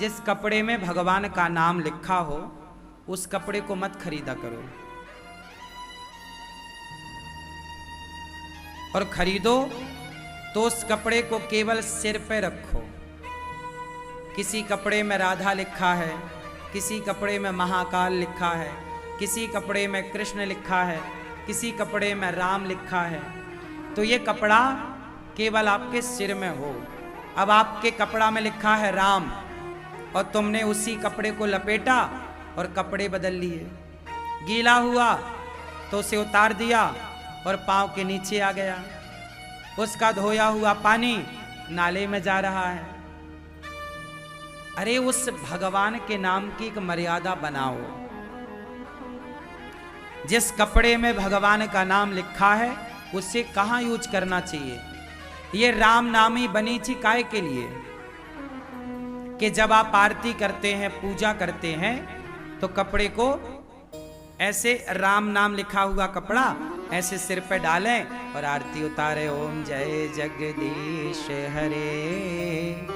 जिस कपड़े में भगवान का नाम लिखा हो उस कपड़े को मत खरीदा करो, और खरीदो तो उस कपड़े को केवल सिर पे रखो। किसी कपड़े में राधा लिखा है, किसी कपड़े में महाकाल लिखा है, किसी कपड़े में कृष्ण लिखा है, किसी कपड़े में राम लिखा है, तो ये कपड़ा केवल आपके सिर में हो। अब आपके कपड़ा में लिखा है राम और तुमने उसी कपड़े को लपेटा और कपड़े बदल लिए। गीला हुआ तो उसे उतार दिया और पांव के नीचे आ गया। उसका धोया हुआ पानी नाले में जा रहा है। अरे उस भगवान के नाम की एक मर्यादा बनाओ। जिस कपड़े में भगवान का नाम लिखा है उसे कहां यूज करना चाहिए। ये राम नाम ही बनी थी काय के लिए कि जब आप आरती करते हैं, पूजा करते हैं, तो कपड़े को ऐसे राम नाम लिखा हुआ कपड़ा ऐसे सिर पे डालें और आरती उतारे। ओम जय जगदीश हरे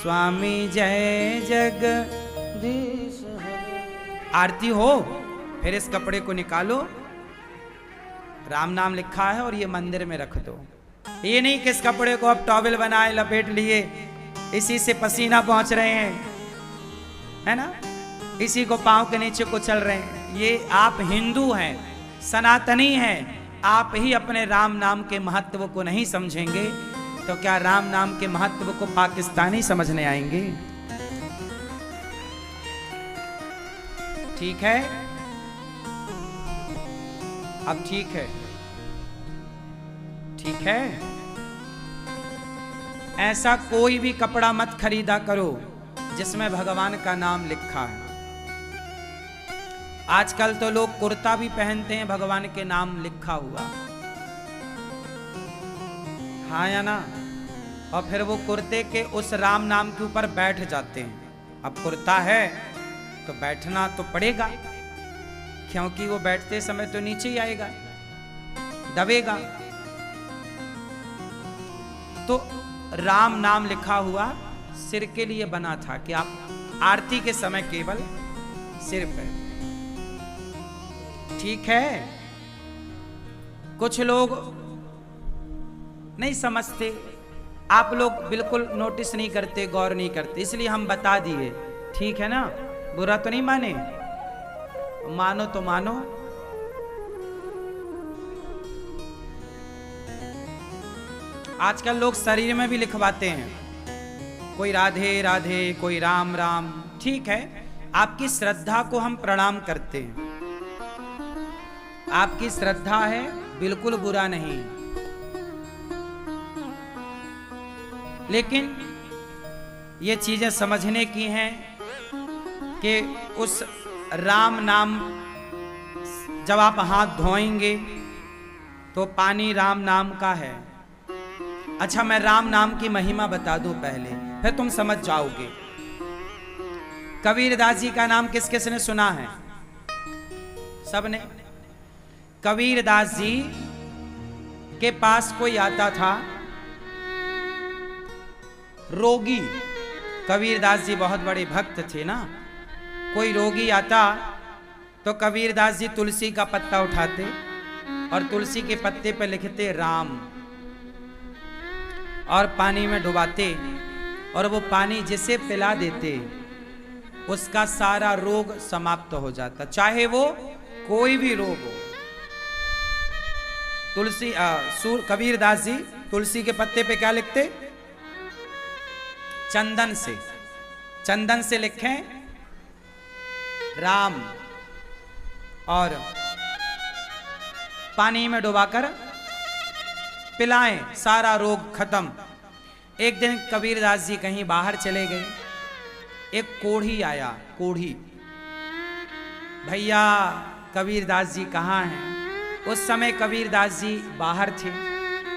स्वामी जय जगदीश हरे। आरती हो फिर इस कपड़े को निकालो, राम नाम लिखा है और ये मंदिर में रख दो। ये नहीं कि इस कपड़े को अब टॉवेल बनाए लपेट लिए, इसी से पसीना पहुंच रहे हैं, है ना, इसी को पांव के नीचे कुचल रहे हैं। ये आप हिंदू हैं, सनातनी हैं, आप ही अपने राम नाम के महत्व को नहीं समझेंगे तो क्या राम नाम के महत्व को पाकिस्तानी समझने आएंगे। ठीक है, अब ठीक है, ठीक है। ऐसा कोई भी कपड़ा मत खरीदा करो जिसमें भगवान का नाम लिखा है। आजकल तो लोग कुर्ता भी पहनते हैं भगवान के नाम लिखा हुआ, हाँ या ना, और फिर वो कुर्ते के उस राम नाम के ऊपर बैठ जाते हैं। अब कुर्ता है तो बैठना तो पड़ेगा, क्योंकि वो बैठते समय तो नीचे ही आएगा, दबेगा। तो राम नाम लिखा हुआ सिर के लिए बना था कि आप आरती के समय केवल सिर पे। ठीक है, कुछ लोग नहीं समझते, आप लोग बिल्कुल नोटिस नहीं करते, गौर नहीं करते, इसलिए हम बता दिए। ठीक है ना, बुरा तो नहीं माने, मानो तो मानो। आजकल लोग शरीर में भी लिखवाते हैं, कोई राधे राधे, कोई राम राम। ठीक है, आपकी श्रद्धा को हम प्रणाम करते हैं, आपकी श्रद्धा है, बिल्कुल बुरा नहीं, लेकिन ये चीजें समझने की हैं कि उस राम नाम जब आप हाथ धोएंगे तो पानी राम नाम का है। अच्छा, मैं राम नाम की महिमा बता दूं पहले, फिर तुम समझ जाओगे। कबीरदास जी का नाम किस किस ने सुना है? सबने। कबीरदास जी के पास कोई आता था रोगी, कबीरदास जी बहुत बड़े भक्त थे ना। कोई रोगी आता तो कबीरदास जी तुलसी का पत्ता उठाते और तुलसी के पत्ते पर लिखते राम और पानी में डुबाते, और वो पानी जिसे पिला देते उसका सारा रोग समाप्त हो जाता, चाहे वो कोई भी रोग हो। तुलसी कबीरदास जी तुलसी के पत्ते पे क्या लिखते? चंदन से, चंदन से लिखें राम और पानी में डुबाकर पिलाएं, सारा रोग खत्म। एक दिन कबीरदास जी कहीं बाहर चले गए, एक कोढ़ी आया, कोढ़ी। भैया कबीरदास जी कहाँ हैं? उस समय कबीरदास जी बाहर थे,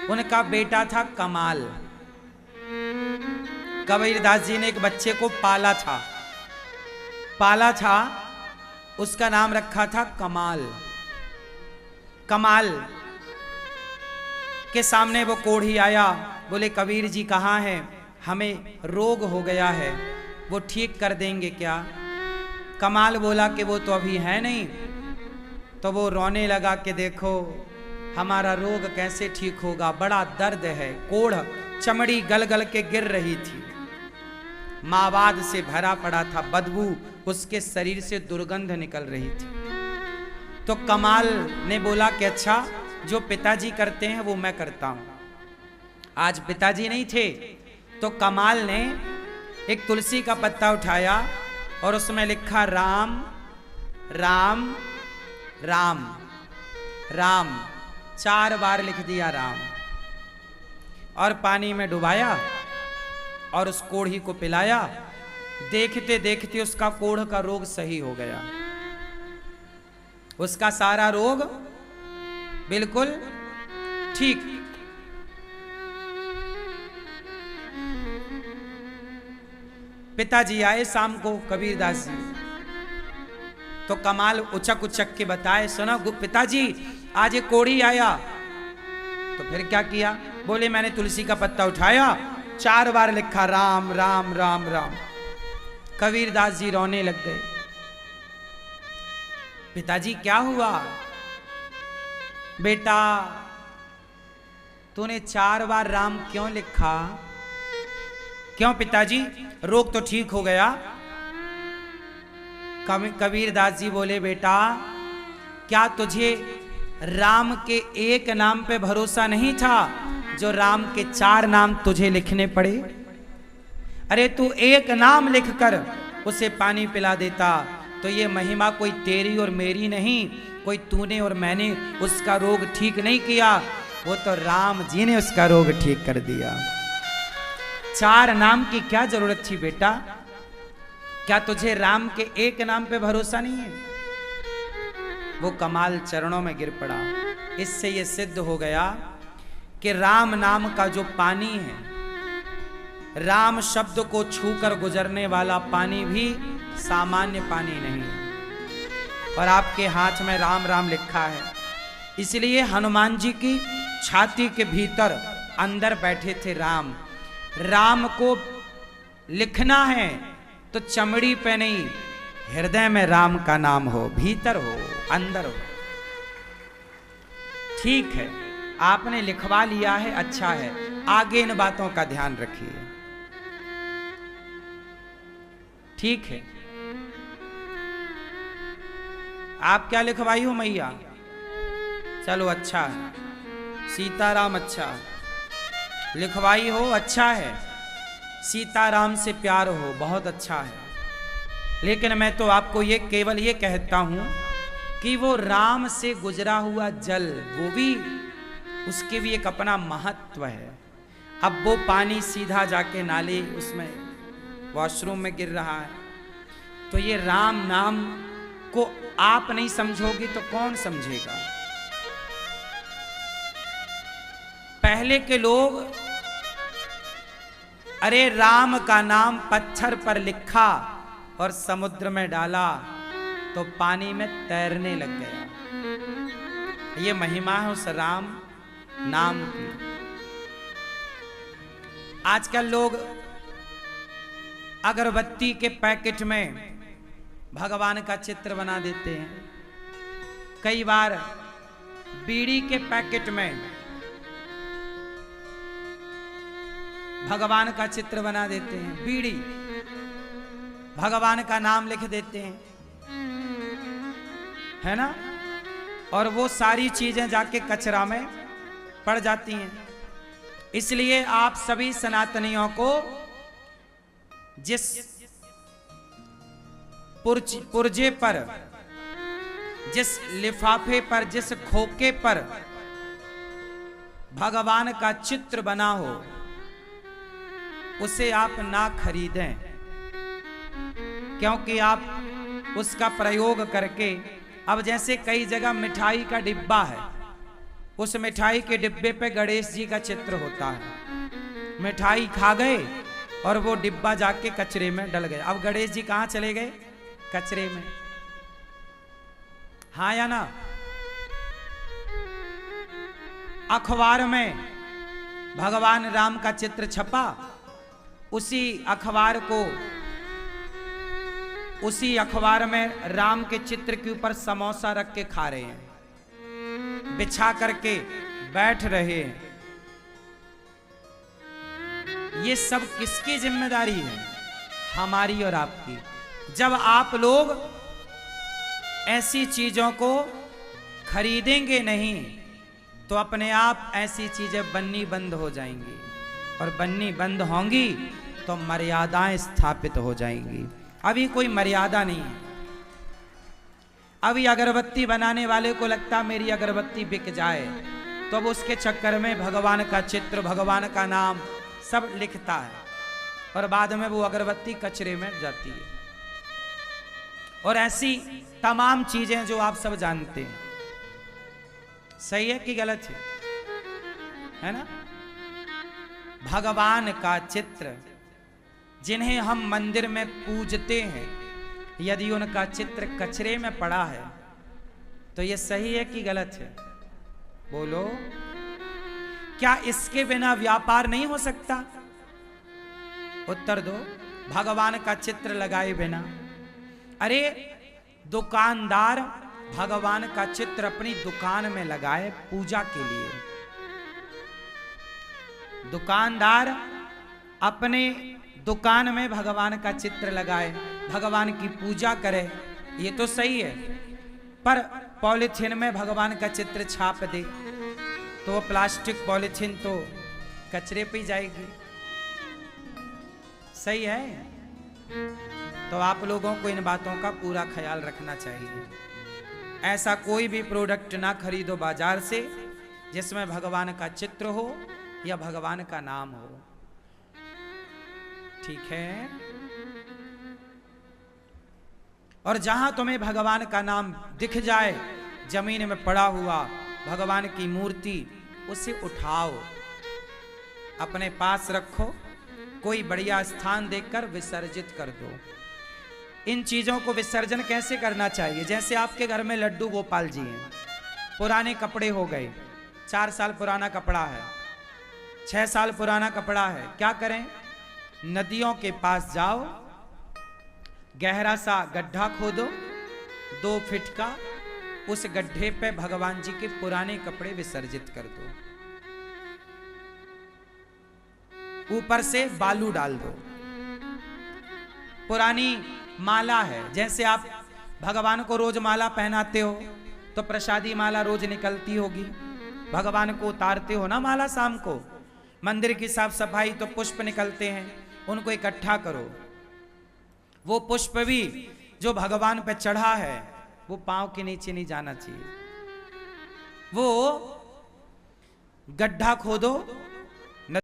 उनका बेटा था कमाल। कबीरदास जी ने एक बच्चे को पाला था, उसका नाम रखा था कमाल। कमाल के सामने वो कोढ़ी आया, बोले कबीर जी कहाँ हैं? हमें रोग हो गया है, वो ठीक कर देंगे क्या? कमाल बोला कि वो तो अभी है नहीं। तो वो रोने लगा कि देखो हमारा रोग कैसे ठीक होगा, बड़ा दर्द है, कोढ़ चमड़ी गल गल के गिर रही थी, मावाद से भरा पड़ा था, बदबू उसके शरीर से दुर्गंध निकल रही थी। तो कमाल ने बोला कि अच्छा जो पिताजी करते हैं वो मैं करता हूं। आज पिताजी नहीं थे तो कमाल ने एक तुलसी का पत्ता उठाया और उसमें लिखा राम राम राम राम, 4 बार लिख दिया राम, और पानी में डुबाया और उस कोढ़ी को पिलाया। देखते देखते उसका कोढ़ का रोग सही हो गया, उसका सारा रोग बिल्कुल ठीक। पिताजी आए शाम को कबीरदास जी, तो कमाल उचक उचक के बताए, सुनो पिताजी आज एक कोढ़ी आया। तो फिर क्या किया? बोले मैंने तुलसी का पत्ता उठाया, 4 बार लिखा राम राम राम राम। कबीरदास जी रोने लग गए। पिताजी क्या हुआ? बेटा तूने 4 बार राम क्यों लिखा? क्यों पिताजी, रोग तो ठीक हो गया? कबीरदास जी बोले बेटा क्या तुझे राम के एक नाम पे भरोसा नहीं था जो राम के 4 नाम तुझे लिखने पड़े? अरे तू एक नाम लिखकर उसे पानी पिला देता तो ये महिमा कोई तेरी और मेरी नहीं, कोई तूने और मैंने उसका रोग ठीक नहीं किया, वो तो राम जी ने उसका रोग ठीक कर दिया। 4 नाम की क्या जरूरत थी बेटा? क्या तुझे राम के एक नाम पे भरोसा नहीं है? वो कमाल चरणों में गिर पड़ा। इससे ये सिद्ध हो गया कि राम नाम का जो पानी है, राम शब्द को छूकर गुजरने वाला पानी भी सामान्य पानी नहीं, और आपके हाथ में राम राम लिखा है। इसलिए हनुमान जी की छाती के भीतर अंदर बैठे थे राम। राम को लिखना है तो चमड़ी पे नहीं, हृदय में राम का नाम हो, भीतर हो, अंदर हो। ठीक है आपने लिखवा लिया है, अच्छा है, आगे इन बातों का ध्यान रखिए। ठीक है आप क्या लिखवाई हो मैया? चलो अच्छा है, सीताराम अच्छा है। लिखवाई हो अच्छा है, सीताराम से प्यार हो बहुत अच्छा है। लेकिन मैं तो आपको ये केवल ये कहता हूं कि वो राम से गुजरा हुआ जल, वो भी उसके भी एक अपना महत्व है। अब वो पानी सीधा जाके नाले उसमें वॉशरूम में गिर रहा है, तो ये राम नाम को आप नहीं समझोगे तो कौन समझेगा? पहले के लोग अरे राम का नाम पत्थर पर लिखा और समुद्र में डाला तो पानी में तैरने लग गया। ये महिमा है उस राम नाम की। आजकल लोग अगरबत्ती के पैकेट में भगवान का चित्र बना देते हैं, कई बार बीड़ी के पैकेट में भगवान का चित्र बना देते हैं, बीड़ी भगवान का नाम लिख देते हैं, है ना? और वो सारी चीजें जाके कचरा में पड़ जाती हैं। इसलिए आप सभी सनातनियों को जिस पुर्जे पर, जिस लिफाफे पर, जिस खोके पर भगवान का चित्र बना हो उसे आप ना खरीदें, क्योंकि आप उसका प्रयोग करके, अब जैसे कई जगह मिठाई का डिब्बा है, उस मिठाई के डिब्बे पे गणेश जी का चित्र होता है, मिठाई खा गए और वो डिब्बा जाके कचरे में डल गए। अब गणेश जी कहां चले गए? कचरे में। हाँ या ना? अखबार में भगवान राम का चित्र छपा, उसी अखबार को उसी अखबार में राम के चित्र के ऊपर समोसा रख के खा रहे हैं, बिछा करके बैठ रहे हैं। ये सब किसकी जिम्मेदारी है? हमारी और आपकी। जब आप लोग ऐसी चीजों को खरीदेंगे नहीं तो अपने आप ऐसी चीजें बननी बंद हो जाएंगी, और बननी बंद होंगी तो मर्यादाएं स्थापित हो जाएंगी। अभी कोई मर्यादा नहीं है। अभी अगरबत्ती बनाने वाले को लगता मेरी अगरबत्ती बिक जाए, तो अब उसके चक्कर में भगवान का चित्र, भगवान का नाम सब लिखता है, और बाद में वो अगरबत्ती कचरे में जाती है। और ऐसी तमाम चीजें जो आप सब जानते हैं। सही है कि गलत है ना? भगवान का चित्र जिन्हें हम मंदिर में पूजते हैं, यदि उनका चित्र कचरे में पड़ा है तो ये सही है कि गलत है? बोलो, क्या इसके बिना व्यापार नहीं हो सकता? उत्तर दो। भगवान का चित्र लगाए बिना, अरे दुकानदार भगवान का चित्र अपनी दुकान में लगाए पूजा के लिए। दुकानदार अपने दुकान में भगवान का चित्र लगाए, भगवान की पूजा करे, ये तो सही है। पर पॉलिथीन में भगवान का चित्र छाप दे तो वो प्लास्टिक पॉलिथीन तो कचरे पे जाएगी। सही है? तो आप लोगों को इन बातों का पूरा ख्याल रखना चाहिए। ऐसा कोई भी प्रोडक्ट ना खरीदो बाजार से जिसमें भगवान का चित्र हो या भगवान का नाम हो। ठीक है? और जहां तुम्हें भगवान का नाम दिख जाए, जमीन में पड़ा हुआ भगवान की मूर्ति, उसे उठाओ, अपने पास रखो, कोई बढ़िया स्थान देखकर विसर्जित कर दो। इन चीजों को विसर्जन कैसे करना चाहिए? जैसे आपके घर में लड्डू गोपाल जी हैं, पुराने कपड़े हो गए, 4 साल पुराना कपड़ा है, 6 साल पुराना कपड़ा है, क्या करें? नदियों के पास जाओ, गहरा सा गड्ढा खोदो 2 फीट का, उस गड्ढे पे भगवान जी के पुराने कपड़े विसर्जित कर दो, ऊपर से बालू डाल दो। पुरानी माला है, जैसे आप भगवान को रोज माला पहनाते हो तो प्रसादी माला रोज निकलती होगी, भगवान को उतारते हो ना माला शाम को। मंदिर की साफ सफाई तो पुष्प निकलते हैं, उनको इकट्ठा करो। वो पुष्प भी जो भगवान पे चढ़ा है वो पांव के नीचे नहीं जाना चाहिए। वो गड्ढा खोदो